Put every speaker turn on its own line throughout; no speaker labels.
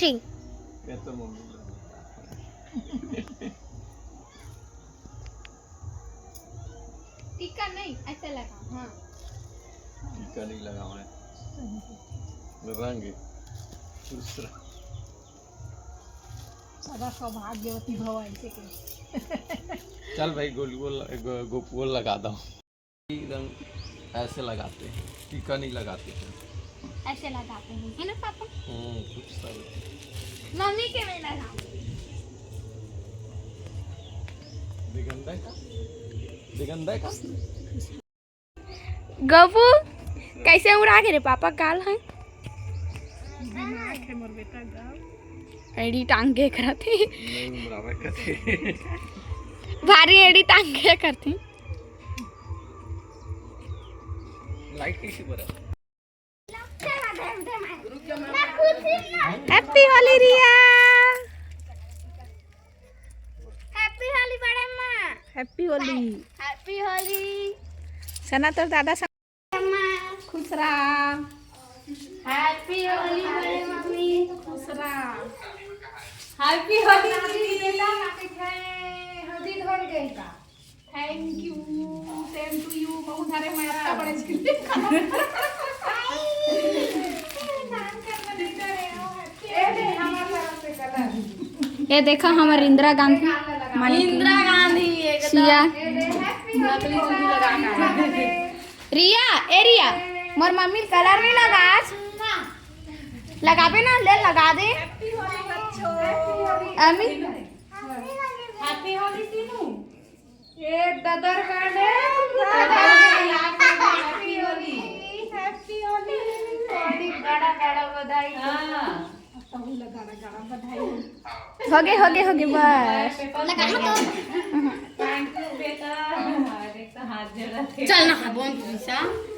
मौसी
कैसे मम्मी
टीका नहीं ऐसे लगा। हाँ
टीका नहीं लगाओ है रंग दूसरा
सदा सौभाग्यवती भव ऐसे के।
चल भाई गोल गोल लगा दो एकदम ऐसे लगाते हैं टीका नहीं लगाते हैं
ऐसे लगाते हैं है ना पापा।
कुछ सब
मम्मी के में लगाओ।
दिगंधा का
गबू कैसे उड़ा के रे पापा गाल है
मोर बेटा गाँव
एडी टांग के करती
नहीं बराबर करते
भारी एडी टांग के करती।
लाइट कैसी बरा
हैप्पी होली रिया। हैप्पी होली बड़े माँ।
हैप्पी होली
हैप्पी होली
सना तोर दादा
माँ।
खुश रहा।
हैप्पी होली बड़े मम्मी।
खुश रहा।
हैप्पी होली
हल्दी धर गई का।
Thank you
same to you बहुत सारे माता बड़े
ये देखा हमारे इंदिरा गांधी
इंदिरा गांधी
सिया
नकली चूड़ी लगा के
रिया ए रिया मोर मम्मी कलर नहीं लगा लगाबे ना ले लगा दे अम्मी
हैप्पी होली तीनू एक ददर काटे हैप्पी होली बड़ी बड़ा बड़ा बधाई। हां सबू लगा बधाई
हो गए बस
लगा तो थैंक यू बेटा। हमारे तो हाथ जोड़ा थे
चल ना बोन पैसा।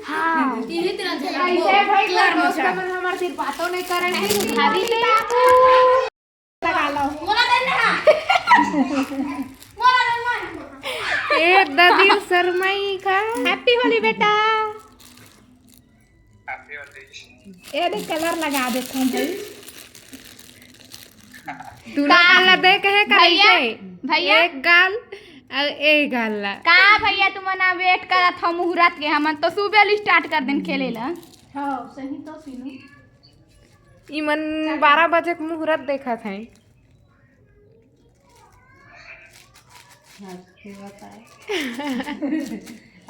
हां
इही तरह से कैसे भाई कस्टमर हमार सिर्फ बातों नहीं करे नहीं
भाभी ले
लगा लो
मोला दे ना
एक ददी शर्माई का हैप्पी होली बेटा।
हैप्पी होली
ए कलर लगा देते हैं भाई दूल्हा गाल दे कहे
भैया
कैसे एक गाल और एक गाल ला
का भैया तुम ना वेट करत हम मुहूर्त के हम तो सुबह स्टार्ट कर दिन खेले ला।
हां सही तो सीनू इमन 12 बजे के मुहूर्त देखा था।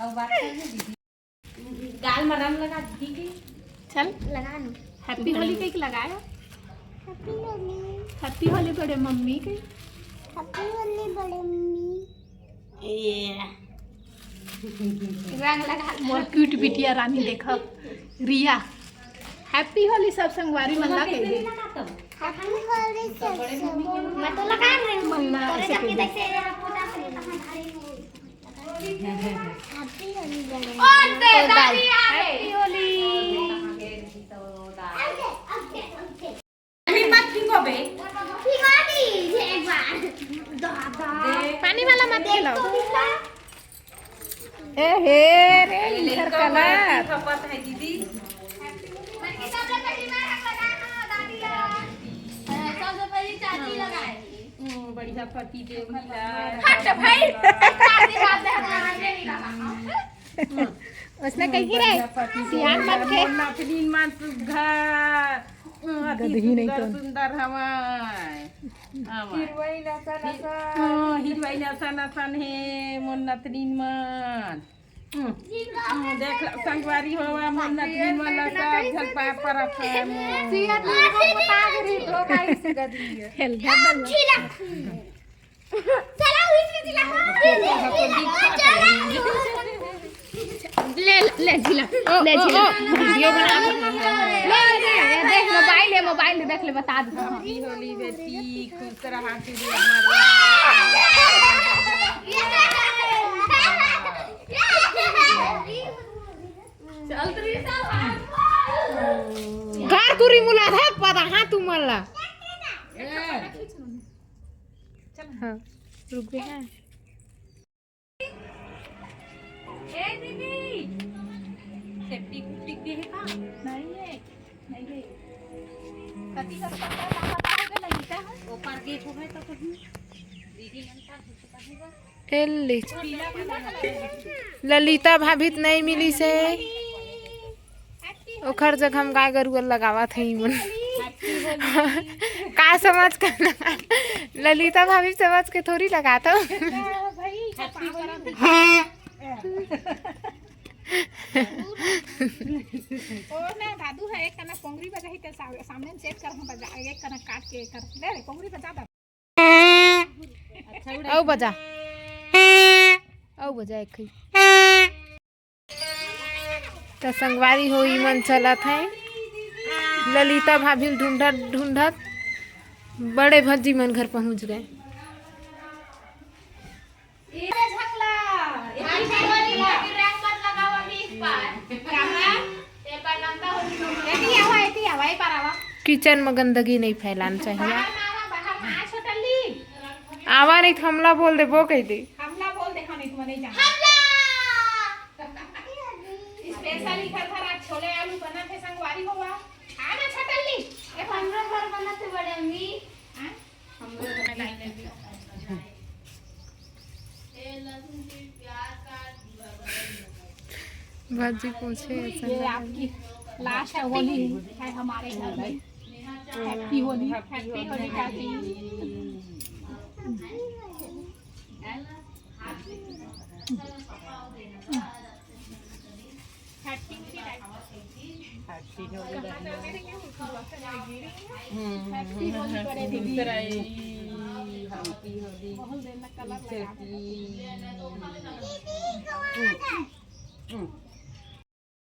अब बात गाल में रंग लगा दी के
चल लगा नो
हैप्पी होली के लगाया। हैप्पी होली बड़े मम्मी के
रंग लगा
मोर क्यूट बिटिया रानी देखो रिया हैप्पी होली सब संगवारी मन ला के दे
मैं तो लगा रही हूं
मन ला ऐसे के दे।
और दे दादी आ गई।
हैप्पी होली
मत फिंगो बे फिंगा दी एक बार दादा
पानी वाला मत खिलाओ। ए हे रे इधर कलर
सबसे पहली मैं लगाना दादी ला सबसे पहली चाची लगाएगी।
बढ़िया पति देव मिला
हट भाई चाची बात है नहीं लगा
उसने कही रे सियान मत के नथनीन मान घर गदही नहीं तो सुंदर हवाय हिरवाई नसा नसन हे मोन नथनीन मान देख संगवारी होवा मोन नथनीन मन लसा झलपा परत है मोन सिया को बता रे तो काई से गदही हेल डबल
चला हुई जिला ले जिला वीडियो बना ले देख मोबाइल देख ले बता दे।
हैप्पी होली बेटी खुश रहा के
चल तरी
घर तुरी मुला था पता हां तू मला चल हां रुक गए हैं ए दीदी सेफ्टी कुछ दिख है का नहीं है कति का पता
ललिता भाभी तो नहीं मिली से ओखर जगह हम गाय गरुआ लगावा थे का समझ कर ललिता भाभी समझ के थोड़ी लगाता हूँ।
दादू है एक कना पोंगरी बजाही के सामने सेट कर हम बजा एक कना काट के कर ले पोंगरी बजा दा।
औ बजा एक तो संगवारी हो मन चलत है। ललिता भाभी ढूंढत ढूंढत बड़े भज्जी मन घर पहुंच गए। किचन में गंदगी नहीं फैलाना चाहिए। आवा नहीं तो हमला बोल दे वो कह दे।
हमला बोल दे हम इसमें नहीं जाना। स्पेशली घर घर आज छोले आलू बना थे संगवारी होवा। आना छटली ये 15 घर बना थे बड़े अम्मी। हां हम लोग बना लाइन में ए लहसुन की प्याज काट
भाजी पूछे ऐसा
ये आपकी लास्ट होली है हमारे घर में। हैप्पी होली काकी।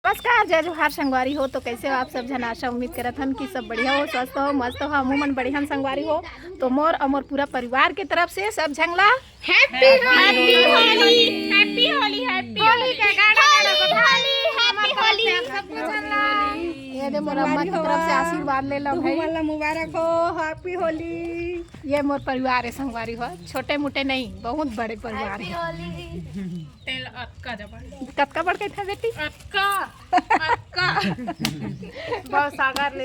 नमस्कार, जय जोहार संगवारी हो। तो कैसे हो आप सब जन? आशा उम्मीद करत हन कि सब बढ़िया हो, स्वस्थ हो, मस्त हो, अमूमन बढ़िया संगवारी हो। तो मोर और मोर पूरा परिवार के तरफ से सब झंगला happy Holi, happy Holi, happy Holi के गाना होली, हैप्पी होली सबको झंगला। ये दे मोर अम्मा की तरफ से आशीर्वाद ले लो भाई, वाला मुबारक हो, हैप्पी होली। ये मोर परिवार है संगवारी हो, छोटे मोटे नहीं, बहुत बड़े परिवार है।
तेल अक्का जबा
कतका बढ़ के था बेटी?
अक्का
बहुत सागर ले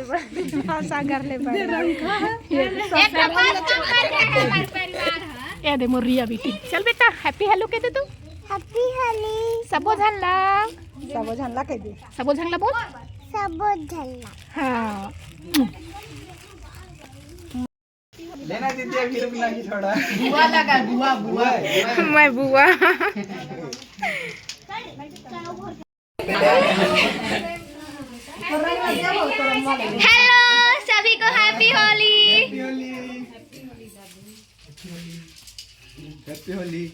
ये दे मोर रिया बेटी। चल बेटा हैप्पी हेलो कह दे तू।
हैप्पी होली
सबो झल्ला
कह दे।
सबो झल्ला बोल।
सबो झल्ला।
हाँ
लेना दीदी फिर भी नहीं थोड़ा
बुआ लगा बुआ मैं बुआ।
हेलो सभी को हैप्पी होली।
हैप्पी होली।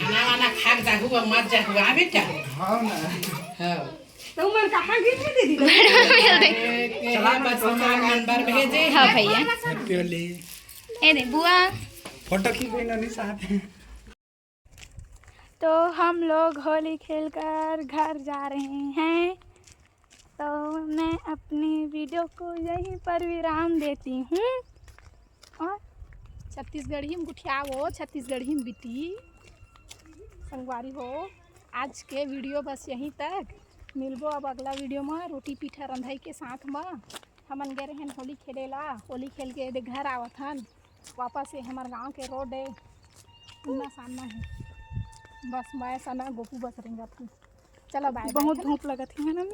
खाना खा के जाहु मत जाहु आबे क्या
हाँ ना
चला बस सामान नंबर भेजे।
हाँ भैया
हैप्पी होली।
ए दे बुआ।
फोटो खींच नहीं साथ।
तो हम लोग होली खेलकर घर जा रहे हैं। तो मैं अपनी वीडियो को यहीं पर विराम देती हूँ। और छत्तीसगढ़ी में गुठिया वो छत्तीसगढ़ी में बिटी संगवारी हो। आज के वीडियो बस यहीं तक। मिलबो अब अगला वीडियो में रोटी पीठा रंधाई के साथ में। हमन गए रहन होली खेलेला। होली खेल के दे घर आवत हन वापस से। हमारे गांव के रोड है उतना सामना है। बस मैं सना गोपू बस रहेंगे। चलो बाय। बहुत धूप लगत है ना।